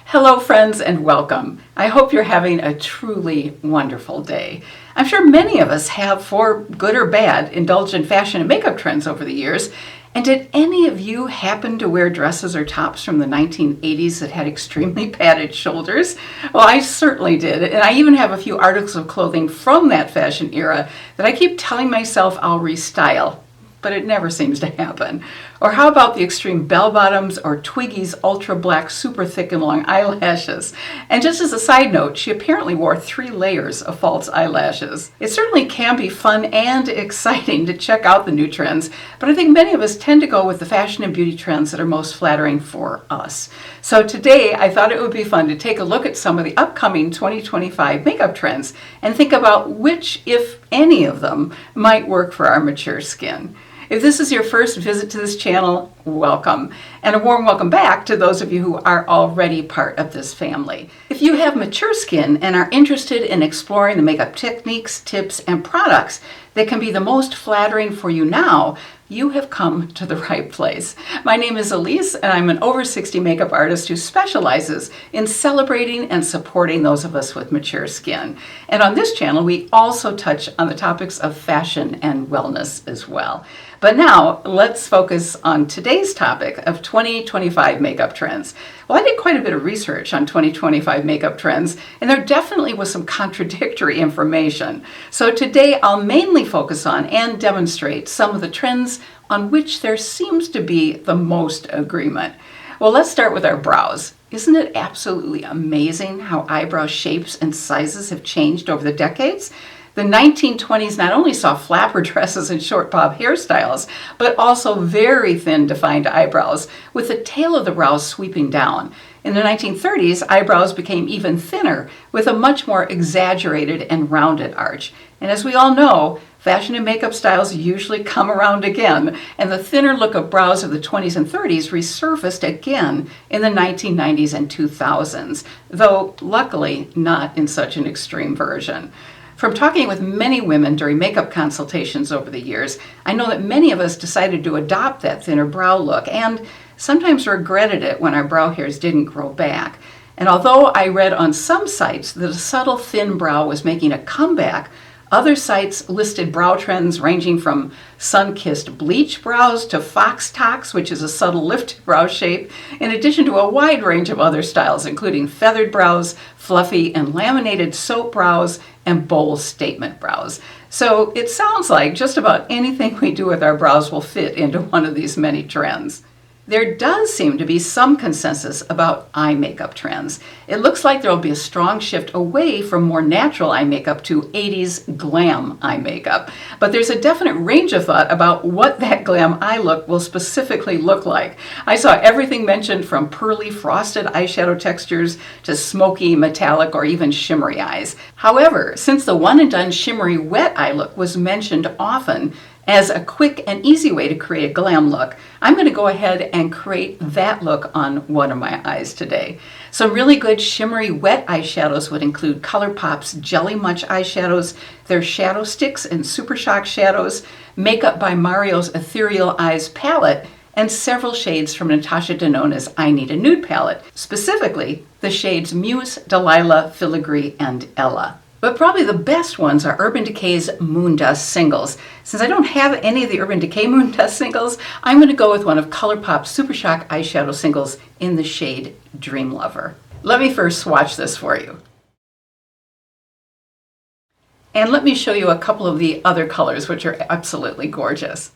Hello friends and welcome. I hope you're having a truly wonderful day. I'm sure many of us have, for good or bad, indulged in fashion and makeup trends over the years. And did any of you happen to wear dresses or tops from the 1980s that had extremely padded shoulders? Well, I certainly did, and I even have a few articles of clothing from that fashion era that I keep telling myself I'll restyle, but it never seems to happen. Or how about the extreme bell bottoms or Twiggy's ultra black super thick and long eyelashes? And just as a side note, she apparently wore 3 layers of false eyelashes. It certainly can be fun and exciting to check out the new trends, but I think many of us tend to go with the fashion and beauty trends that are most flattering for us. So today I thought it would be fun to take a look at some of the upcoming 2025 makeup trends and think about which, if any of them, might work for our mature skin. If this is your first visit to this channel, welcome, and a warm welcome back to those of you who are already part of this family. If you have mature skin and are interested in exploring the makeup techniques, tips, and products that can be the most flattering for you now, you have come to the right place. My name is Elise, and I'm an over 60 makeup artist who specializes in celebrating and supporting those of us with mature skin. And on this channel, we also touch on the topics of fashion and wellness as well. But now, let's focus on today's topic of 2025 makeup trends. Well, I did quite a bit of research on 2025 makeup trends, and there definitely was some contradictory information. So today, I'll mainly focus on and demonstrate some of the trends on which there seems to be the most agreement. Well, let's start with our brows. Isn't it absolutely amazing how eyebrow shapes and sizes have changed over the decades? The 1920s not only saw flapper dresses and short bob hairstyles, but also very thin defined eyebrows with the tail of the brows sweeping down. In the 1930s, eyebrows became even thinner with a much more exaggerated and rounded arch. And as we all know, fashion and makeup styles usually come around again, and the thinner look of brows of the 20s and 30s resurfaced again in the 1990s and 2000s, though luckily not in such an extreme version. From talking with many women during makeup consultations over the years, I know that many of us decided to adopt that thinner brow look and sometimes regretted it when our brow hairs didn't grow back. And although I read on some sites that a subtle thin brow was making a comeback, other sites listed brow trends ranging from sun-kissed bleach brows to fox tocks, which is a subtle lifted brow shape, in addition to a wide range of other styles, including feathered brows, fluffy and laminated soap brows, and bold statement brows. So it sounds like just about anything we do with our brows will fit into one of these many trends. There does seem to be some consensus about eye makeup trends. It looks like there will be a strong shift away from more natural eye makeup to 80s glam eye makeup. But there's a definite range of thought about what that glam eye look will specifically look like. I saw everything mentioned from pearly frosted eyeshadow textures to smoky, metallic, or even shimmery eyes. However, since the one and done shimmery wet eye look was mentioned often as a quick and easy way to create a glam look, I'm going to go ahead and create that look on one of my eyes today. Some really good shimmery wet eyeshadows would include ColourPop's Jelly Munch eyeshadows, their Shadow Sticks and Super Shock shadows, Makeup by Mario's Ethereal Eyes palette, and several shades from Natasha Denona's I Need a Nude palette, specifically the shades Muse, Delilah, Filigree, and Ella. But probably the best ones are Urban Decay's Moondust singles. Since I don't have any of the Urban Decay Moondust singles, I'm going to go with one of ColourPop's Super Shock eyeshadow singles in the shade Dream Lover. Let me first swatch this for you. And let me show you a couple of the other colors, which are absolutely gorgeous.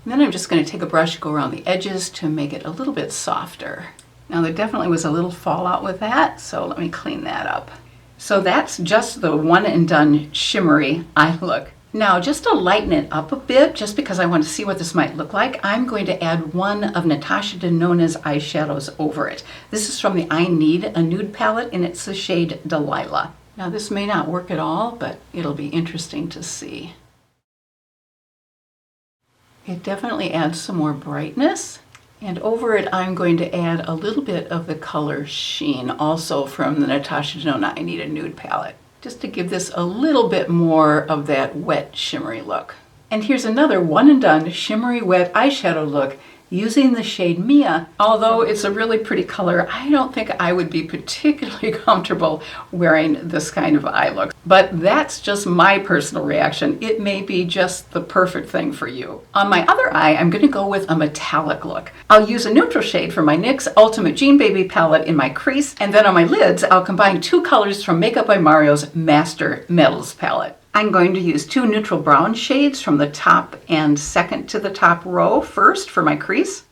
And then I'm just going to take a brush, go around the edges to make it a little bit softer. Now there definitely was a little fallout with that, so let me clean that up. So that's just the one and done shimmery eye look. Now just to lighten it up a bit, just because I want to see what this might look like, I'm going to add one of Natasha Denona's eyeshadows over it. This is from the I Need a Nude palette, and it's the shade Delilah. Now this may not work at all, but it'll be interesting to see. It definitely adds some more brightness, and over it I'm going to add a little bit of the color Sheen, also from the Natasha Denona I Need a Nude palette, just to give this a little bit more of that wet shimmery look. And here's another one and done shimmery wet eyeshadow look using the shade Mia. Although it's a really pretty color, I don't think I would be particularly comfortable wearing this kind of eye look. But that's just my personal reaction. It may be just the perfect thing for you. On my other eye, I'm going to go with a metallic look. I'll use a neutral shade from my NYX Ultimate Jean Baby palette in my crease, and then on my lids, I'll combine two colors from Makeup by Mario's Master Metals palette. I'm going to use two neutral brown shades from the top and second to the top row first for my crease.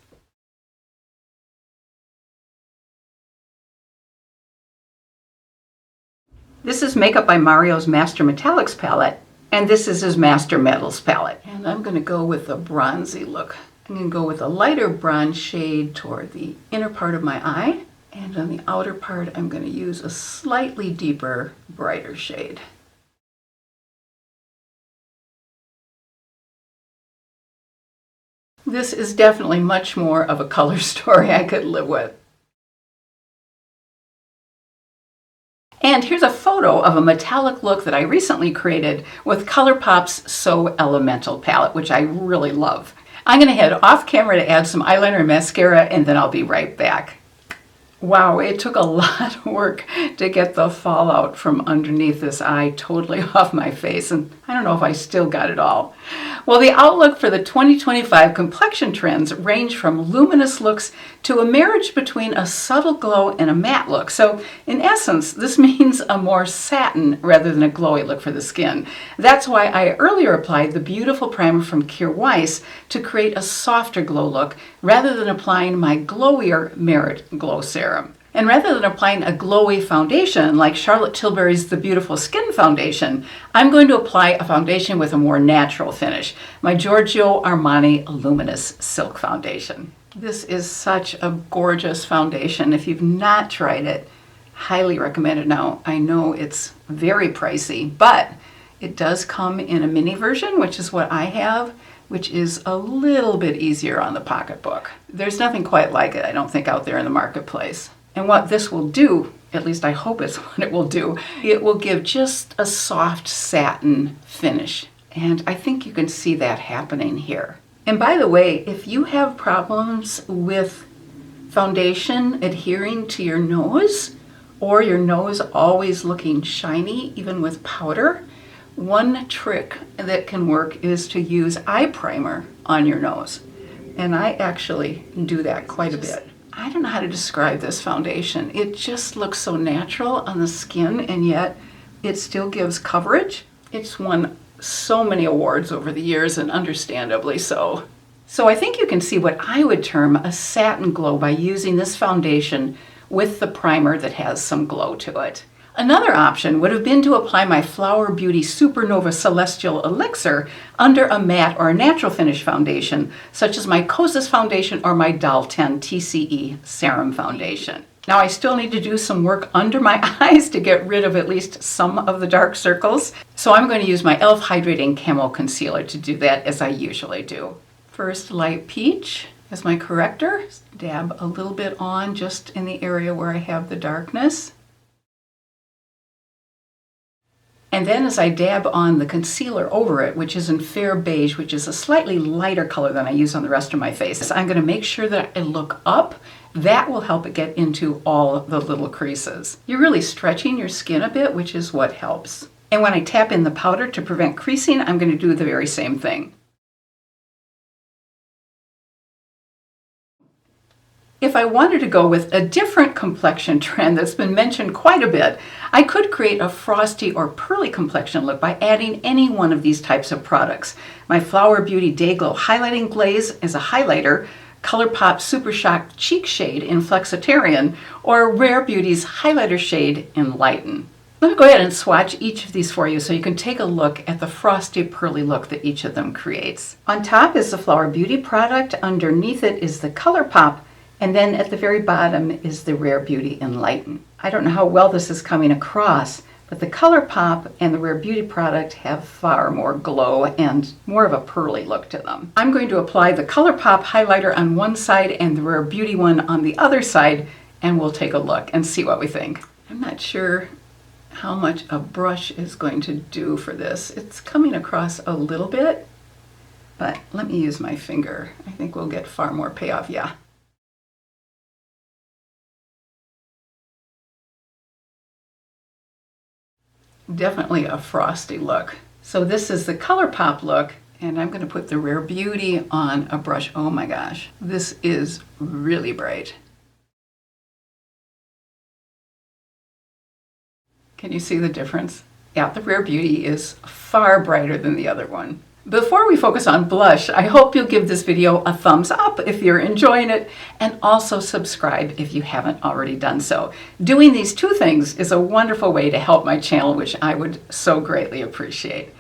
This is Makeup by Mario's Master Metallics palette, and this is his Master Metals palette. And I'm going to go with a bronzy look. I'm going to go with a lighter bronze shade toward the inner part of my eye, and on the outer part I'm going to use a slightly deeper, brighter shade. This is definitely much more of a color story I could live with. And here's a photo of a metallic look that I recently created with ColourPop's So Elemental palette, which I really love. I'm going to head off camera to add some eyeliner and mascara, and then I'll be right back. Wow, it took a lot of work to get the fallout from underneath this eye totally off my face, and I don't know if I still got it all. Well, the outlook for the 2025 complexion trends range from luminous looks to a marriage between a subtle glow and a matte look. So in essence, this means a more satin rather than a glowy look for the skin. That's why I earlier applied the beautiful primer from Kjaer Weis to create a softer glow look rather than applying my glowier Merit Glow Serum. And rather than applying a glowy foundation like Charlotte Tilbury's The Beautiful Skin Foundation, I'm going to apply a foundation with a more natural finish, my Giorgio Armani Luminous Silk Foundation. This is such a gorgeous foundation. If you've not tried it, highly recommend it. Now, I know it's very pricey, but it does come in a mini version, which is what I have, which is a little bit easier on the pocketbook. There's nothing quite like it, I don't think, out there in the marketplace. And what this will do, at least I hope it's what it will do, it will give just a soft satin finish. And I think you can see that happening here. And by the way, if you have problems with foundation adhering to your nose, or your nose always looking shiny, even with powder, one trick that can work is to use eye primer on your nose. And I actually do that quite a bit. I don't know how to describe this foundation. It just looks so natural on the skin, and yet it still gives coverage. It's won so many awards over the years, and understandably so. So I think you can see what I would term a satin glow by using this foundation with the primer that has some glow to it. Another option would have been to apply my Flower Beauty Supernova Celestial Elixir under a matte or a natural finish foundation, such as my Kosas foundation or my Doll 10 TCE Serum foundation. Now, I still need to do some work under my eyes to get rid of at least some of the dark circles, so I'm going to use my e.l.f. Hydrating Camo Concealer to do that, as I usually do. First, light peach as my corrector. Dab a little bit on just in the area where I have the darkness. And then as I dab on the concealer over it, which is in Fair Beige, which is a slightly lighter color than I use on the rest of my face, I'm going to make sure that I look up. That will help it get into all the little creases. You're really stretching your skin a bit, which is what helps. And when I tap in the powder to prevent creasing, I'm going to do the very same thing. If I wanted to go with a different complexion trend that's been mentioned quite a bit, I could create a frosty or pearly complexion look by adding any one of these types of products. My Flower Beauty Day Glow Highlighting Glaze as a highlighter, ColourPop Super Shock Cheek Shade in Flexitarian, or Rare Beauty's highlighter shade in Lighten. Let me go ahead and swatch each of these for you so you can take a look at the frosty pearly look that each of them creates. On top is the Flower Beauty product, underneath it is the ColourPop, and then at the very bottom is the Rare Beauty Enlighten. I don't know how well this is coming across, but the ColourPop and the Rare Beauty product have far more glow and more of a pearly look to them. I'm going to apply the ColourPop highlighter on one side and the Rare Beauty one on the other side, and we'll take a look and see what we think. I'm not sure how much a brush is going to do for this. It's coming across a little bit, but let me use my finger. I think we'll get far more payoff, yeah. Definitely a frosty look. So this is the ColourPop look, and I'm going to put the Rare Beauty on a brush. Oh my gosh, this is really bright. Can you see the difference? Yeah, the Rare Beauty is far brighter than the other one. Before we focus on blush, I hope you'll give this video a thumbs up if you're enjoying it, and also subscribe if you haven't already done so. Doing these two things is a wonderful way to help my channel, which I would so greatly appreciate.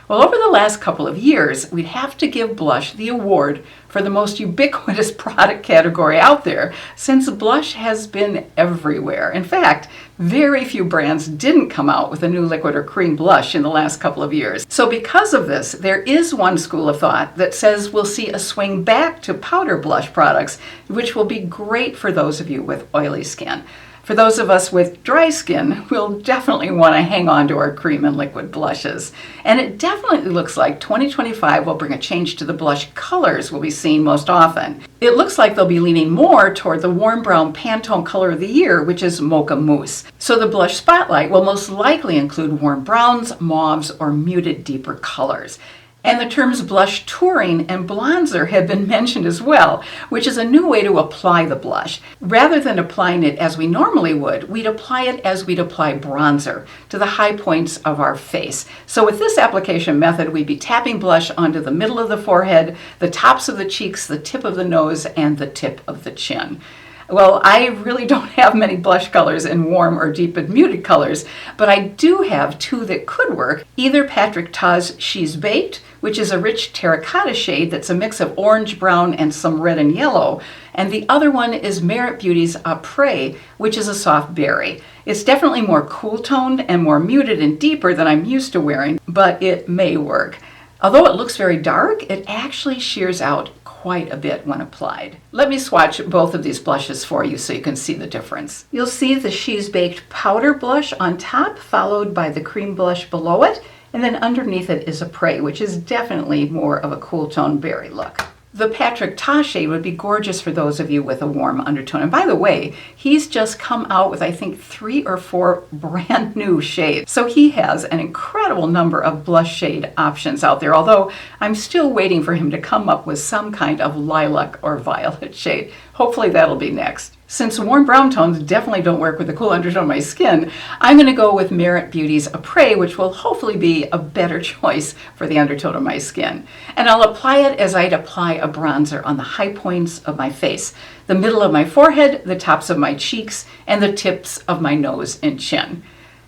Well, over the last couple of years, we'd have to give blush the award for the most ubiquitous product category out there, since blush has been everywhere. In fact, very few brands didn't come out with a new liquid or cream blush in the last couple of years. So because of this, there is one school of thought that says we'll see a swing back to powder blush products, which will be great for those of you with oily skin. For those of us with dry skin, we'll definitely want to hang on to our cream and liquid blushes. And it definitely looks like 2025 will bring a change to the blush colors we'll be seeing most often. It looks like they'll be leaning more toward the warm brown Pantone color of the year, which is Mocha Mousse. So the blush spotlight will most likely include warm browns, mauves, or muted deeper colors. And the terms blush touring and bronzer have been mentioned as well, which is a new way to apply the blush. Rather than applying it as we normally would, we'd apply it as we'd apply bronzer to the high points of our face. So with this application method, we'd be tapping blush onto the middle of the forehead, the tops of the cheeks, the tip of the nose, and the tip of the chin. Well, I really don't have many blush colors in warm or deep and muted colors, but I do have two that could work. Either Patrick Ta's She's Baked, which is a rich terracotta shade that's a mix of orange, brown, and some red and yellow, and the other one is Merit Beauty's Après, which is a soft berry. It's definitely more cool toned and more muted and deeper than I'm used to wearing, but it may work. Although it looks very dark, it actually sheers out quite a bit when applied. Let me swatch both of these blushes for you so you can see the difference. You'll see the She's Baked powder blush on top, followed by the cream blush below it, and then underneath it is Après, which is definitely more of a cool tone berry look. The Patrick Ta shade would be gorgeous for those of you with a warm undertone. And by the way, he's just come out with, I think, 3 or 4 brand new shades. So he has an incredible number of blush shade options out there, although I'm still waiting for him to come up with some kind of lilac or violet shade. Hopefully that'll be next. Since warm brown tones definitely don't work with the cool undertone of my skin, I'm going to go with Merit Beauty's Après, which will hopefully be a better choice for the undertone of my skin. And I'll apply it as I'd apply a bronzer on the high points of my face, the middle of my forehead, the tops of my cheeks, and the tips of my nose and chin.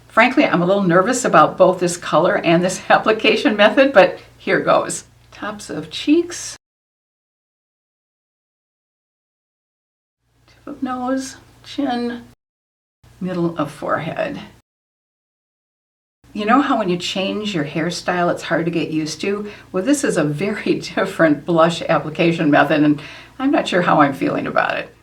Frankly, I'm a little nervous about both this color and this application method, but here goes. Tops of cheeks, of nose, chin, middle of forehead. You know how when you change your hairstyle it's hard to get used to? Well, this is a very different blush application method, and I'm not sure how I'm feeling about it.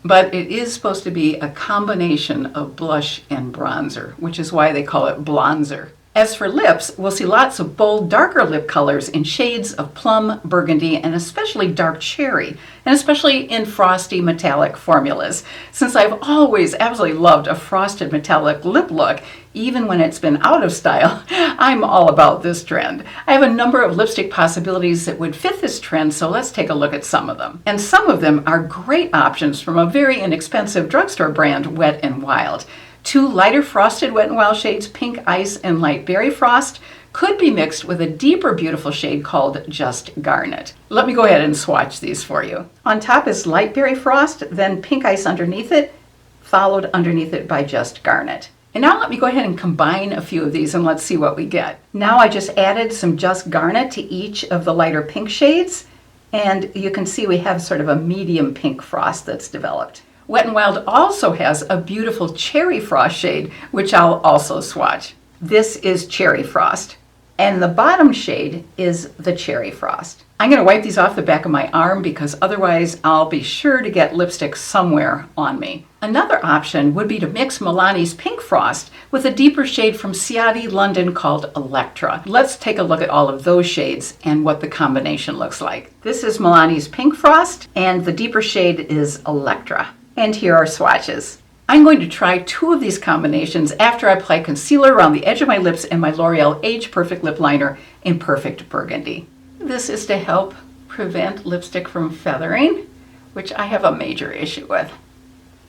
But it is supposed to be a combination of blush and bronzer, which is why they call it blonzer. As for lips, we'll see lots of bold, darker lip colors in shades of plum, burgundy, and especially dark cherry, and especially in frosty metallic formulas. Since I've always absolutely loved a frosted metallic lip look, even when it's been out of style, I'm all about this trend. I have a number of lipstick possibilities that would fit this trend, so let's take a look at some of them. And some of them are great options from a very inexpensive drugstore brand, Wet n Wild. 2 lighter frosted Wet n Wild shades, Pink Ice and Light Berry Frost, could be mixed with a deeper beautiful shade called Just Garnet. Let me go ahead and swatch these for you. On top is Light Berry Frost, then Pink Ice underneath it, followed underneath it by Just Garnet. And now let me go ahead and combine a few of these and let's see what we get. Now I just added some Just Garnet to each of the lighter pink shades, and you can see we have sort of a medium pink frost that's developed. Wet n Wild also has a beautiful Cherry Frost shade, which I'll also swatch. This is Cherry Frost. And the bottom shade is the Cherry Frost. I'm going to wipe these off the back of my arm because otherwise I'll be sure to get lipstick somewhere on me. Another option would be to mix Milani's Pink Frost with a deeper shade from Ciati London called Electra. Let's take a look at all of those shades and what the combination looks like. This is Milani's Pink Frost and the deeper shade is Electra. And here are swatches. I'm going to try 2 of these combinations after I apply concealer around the edge of my lips and my L'Oreal Age Perfect Lip Liner in Perfect Burgundy. This is to help prevent lipstick from feathering, which I have a major issue with,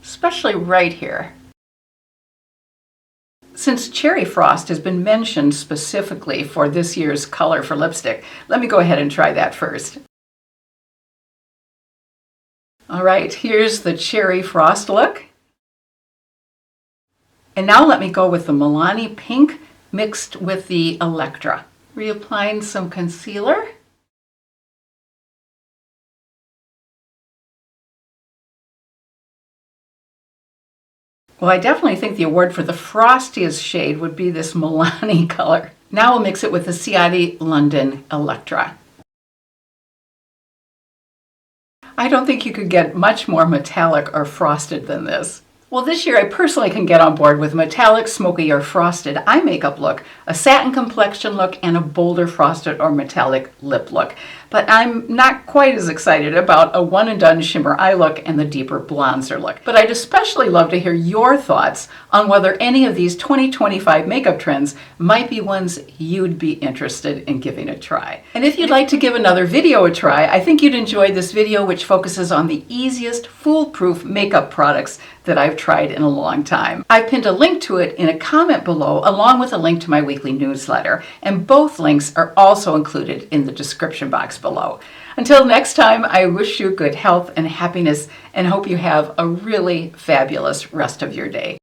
especially right here. Since Cherry Frost has been mentioned specifically for this year's color for lipstick, let me go ahead and try that first. All right, here's the Cherry Frost look. And now let me go with the Milani Pink mixed with the Electra. Reapplying some concealer. Well, I definitely think the award for the frostiest shade would be this Milani color. Now we'll mix it with the Ciati London Electra. I don't think you could get much more metallic or frosted than this. Well, this year I personally can get on board with metallic, smoky, or frosted eye makeup look, a satin complexion look, and a bolder frosted or metallic lip look. But I'm not quite as excited about a one-and-done shimmer eye look and the deeper bronzer look. But I'd especially love to hear your thoughts on whether any of these 2025 makeup trends might be ones you'd be interested in giving a try. And if you'd like to give another video a try, I think you'd enjoy this video, which focuses on the easiest foolproof makeup products that I've tried in a long time. I pinned a link to it in a comment below, along with a link to my weekly newsletter, and both links are also included in the description box below. Until next time, I wish you good health and happiness and hope you have a really fabulous rest of your day.